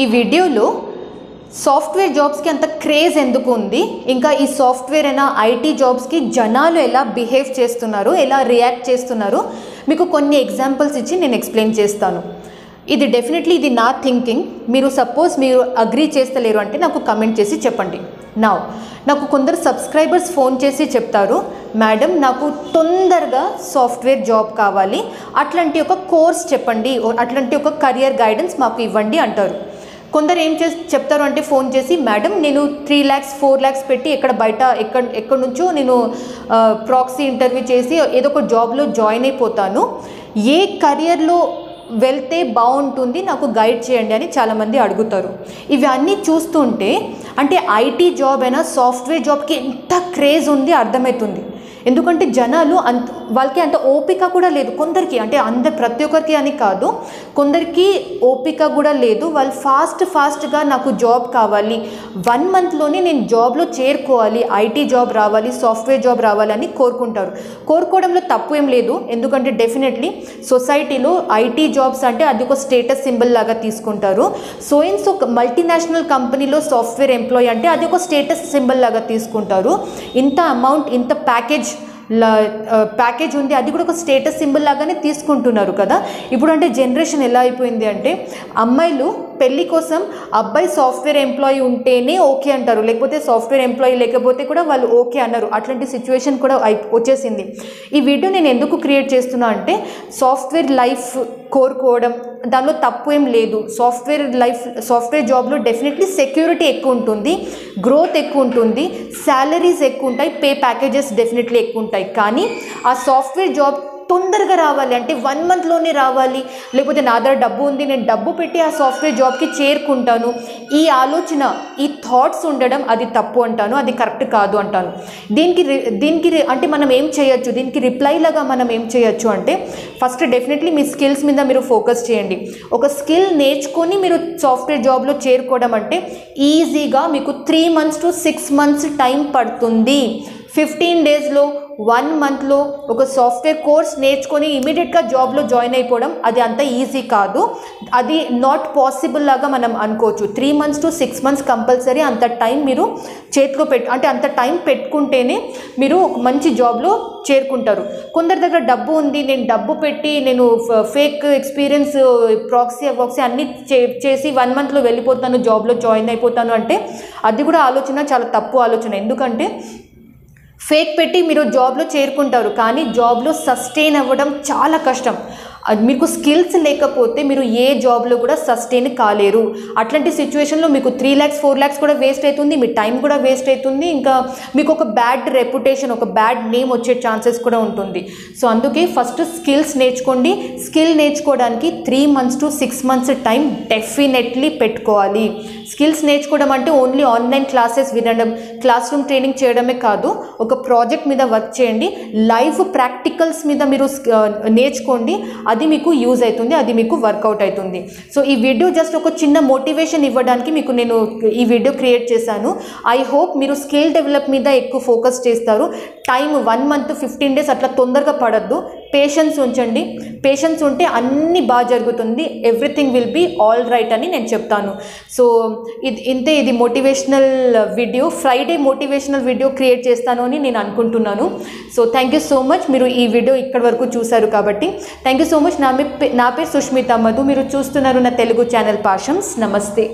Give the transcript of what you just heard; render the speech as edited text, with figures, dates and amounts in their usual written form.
ఈ వీడియోలో సాఫ్ట్వేర్ జాబ్స్కి అంత క్రేజ్ ఎందుకు ఉంది, ఇంకా ఈ సాఫ్ట్వేర్ అయినా ఐటీ జాబ్స్కి జనాలు ఎలా బిహేవ్ చేస్తున్నారు, ఎలా రియాక్ట్ చేస్తున్నారు, మీకు కొన్ని ఎగ్జాంపుల్స్ ఇచ్చి నేను ఎక్స్ప్లెయిన్ చేస్తాను. ఇది డెఫినెట్లీ ఇది నా థింకింగ్. మీరు సపోజ్ మీరు అగ్రీ చేస్తలేరు అంటే నాకు కమెంట్ చేసి చెప్పండి. నాకు కొందరు సబ్స్క్రైబర్స్ ఫోన్ చేసి చెప్తారు, మేడం నాకు తొందరగా సాఫ్ట్వేర్ జాబ్ కావాలి, అట్లాంటి ఒక కోర్స్ చెప్పండి, అట్లాంటి ఒక కెరియర్ గైడెన్స్ మాకు ఇవ్వండి అంటారు. కొందరు ఏం చెప్తారు అంటే ఫోన్ చేసి, మేడం నేను 3 lakhs 4 lakhs పెట్టి ఎక్కడి నుంచో నేను ప్రాక్సీ ఇంటర్వ్యూ చేసి ఏదో ఒక జాబ్లో జాయిన్ అయిపోతాను, ఏ కెరియర్లో వెళ్తే బాగుంటుంది నాకు గైడ్ చేయండి అని చాలామంది అడుగుతారు. ఇవన్నీ చూస్తుంటే అంటే ఐటీ జాబ్ అయినా సాఫ్ట్వేర్ జాబ్కి ఎంత క్రేజ్ ఉంది అర్థమవుతుంది. ఎందుకంటే జనాలు వాళ్ళకి అంత ఓపిక కూడా లేదు కొందరికి, అంటే ప్రతి ఒక్కరికి అని కాదు, కొందరికి ఓపిక కూడా లేదు. వాళ్ళు ఫాస్ట్గా నాకు జాబ్ కావాలి, 1 monthలోనే నేను జాబ్లో చేరుకోవాలి, ఐటీ జాబ్ రావాలి, సాఫ్ట్వేర్ జాబ్ రావాలని కోరుకోవడంలో తప్పు ఏం లేదు. ఎందుకంటే డెఫినెట్లీ సొసైటీలో ఐటీ జాబ్స్ అంటే అది ఒక స్టేటస్ సింబల్ లాగా తీసుకుంటారు. సో మల్టీనేషనల్ కంపెనీలో సాఫ్ట్వేర్ ఎంప్లాయీ అంటే అది ఒక స్టేటస్ సింబల్ లాగా తీసుకుంటారు. ఇంత అమౌంట్, ఇంత ప్యాకేజ్ ఉంది, అది కూడా ఒక స్టేటస్ సింబల్ లాగానే తీసుకుంటున్నారు కదా. ఇప్పుడు అంటే జనరేషన్ ఎలా అయిపోయింది అంటే అమ్మాయిలు పెళ్ళి కోసం అబ్బాయి సాఫ్ట్వేర్ ఎంప్లాయీ ఉంటేనే ఓకే అంటారు, లేకపోతే సాఫ్ట్వేర్ ఎంప్లాయీ లేకపోతే కూడా వాళ్ళు ఓకే అన్నారు. అట్లాంటి సిచ్యువేషన్ కూడా వచ్చేసింది. ఈ వీడియో నేను ఎందుకు క్రియేట్ చేస్తున్నా అంటే సాఫ్ట్వేర్ లైఫ్ కోరుకోవడం దానిలో తప్పు ఏం లేదు. సాఫ్ట్వేర్ జాబ్లో డెఫినెట్లీ సెక్యూరిటీ ఎక్కువ ఉంటుంది, గ్రోత్ ఎక్కువ ఉంటుంది, శాలరీస్ ఎక్కువ ఉంటాయి, పే ప్యాకేజెస్ డెఫినెట్లీ ఎక్కువ ఉంటాయి. కానీ ఆ సాఫ్ట్వేర్ జాబ్ తొందరగా రావాలి అంటే 1 monthలోనే రావాలి, లేకపోతే నా దగ్గర డబ్బు ఉంది, నేను డబ్బు పెట్టి ఆ సాఫ్ట్వేర్ జాబ్కి చేరుకుంటాను, ఈ ఆలోచన, ఈ థాట్స్ ఉండడం అది తప్పు అంటాను, అది కరెక్ట్ కాదు అంటాను. దీనికి అంటే మనం ఏం చేయొచ్చు, దీనికి రిప్లై లాగా మనం ఏం చేయొచ్చు అంటే ఫస్ట్ డెఫినెట్లీ మీ స్కిల్స్ మీద మీరు ఫోకస్ చేయండి. ఒక స్కిల్ నేర్చుకొని మీరు సాఫ్ట్వేర్ జాబ్లో చేరుకోవడం అంటే ఈజీగా మీకు 3 months to 6 months టైం పడుతుంది. 15 daysలో 1 monthలో ఒక సాఫ్ట్వేర్ కోర్స్ నేర్చుకొని ఇమీడియట్గా జాబ్లో జాయిన్ అయిపోవడం అది అంత ఈజీ కాదు, అది నాట్ పాసిబుల్ లాగా మనం అనుకోవచ్చు. 3 months to 6 months కంపల్సరీ అంత టైం మీరు చేతిలో అంటే అంత టైం పెట్టుకుంటేనే మీరు ఒక మంచి జాబ్లో చేరుకుంటారు. కొందరి దగ్గర డబ్బు ఉంది, నేను డబ్బు పెట్టి నేను ఫేక్ ఎక్స్పీరియన్స్ ప్రాక్సీ అన్నీ చేసి 1 monthలో వెళ్ళిపోతాను, జాబ్లో జాయిన్ అయిపోతాను అంటే అది కూడా ఆలోచన చాలా తప్పు ఆలోచన. ఎందుకంటే ఫేక్ పెట్టి మీరు జాబ్లో చేరుకుంటారు, కానీ జాబ్లో సస్టైన్ అవ్వడం చాలా కష్టం. మీకు స్కిల్స్ లేకపోతే మీరు ఏ జాబ్లో కూడా సస్టైన్ కాలేరు. అట్లాంటి సిచ్యువేషన్లో మీకు 3 lakhs 4 lakhs కూడా వేస్ట్ అవుతుంది, మీ టైం కూడా వేస్ట్ అవుతుంది, ఇంకా మీకు ఒక బ్యాడ్ రెప్యుటేషన్, ఒక బ్యాడ్ నేమ్ వచ్చే ఛాన్సెస్ కూడా ఉంటుంది. సో అందుకే ఫస్ట్ స్కిల్స్ నేర్చుకోండి. స్కిల్ నేర్చుకోవడానికి 3 months to 6 months time definitely పెట్టుకోవాలి. స్కిల్స్ నేర్చుకోవడం అంటే ఓన్లీ ఆన్లైన్ క్లాసెస్ వినడం, క్లాస్ రూమ్ ట్రైనింగ్ చేయడమే కాదు, ఒక ప్రాజెక్ట్ మీద వర్క్ చేయండి, లైవ్ ప్రాక్టికల్స్ మీద మీరు నేర్చుకోండి, అది మీకు యూజ్ అవుతుంది, అది మీకు వర్కౌట్ అవుతుంది. సో ఈ వీడియో జస్ట్ ఒక చిన్న మోటివేషన్ ఇవ్వడానికి మీకు నేను ఈ వీడియో క్రియేట్ చేశాను. ఐ హోప్ మీరు స్కిల్ డెవలప్ మీద ఎక్కువ ఫోకస్ చేస్తారు. టైం 1 month 15 days అట్లా తొందరగా పడద్దు, పేషెన్స్ ఉంచండి. పేషెన్స్ ఉంటే అన్నీ బాగా జరుగుతుంది, everything will be all right అని నేను చెప్తాను. సో ఇది motivational video, Friday motivational video create చేస్తాను అని నేను అనుకుంటున్నాను. So thank you so much, మీరు ఈ వీడియో ఇక్కడి వరకు చూశారు కాబట్టి థ్యాంక్ యూ సో మచ్. నా పేరు సుష్మిత మధు, మీరు చూస్తున్నారు నా తెలుగు ఛానల్ పాషమ్స్. నమస్తే.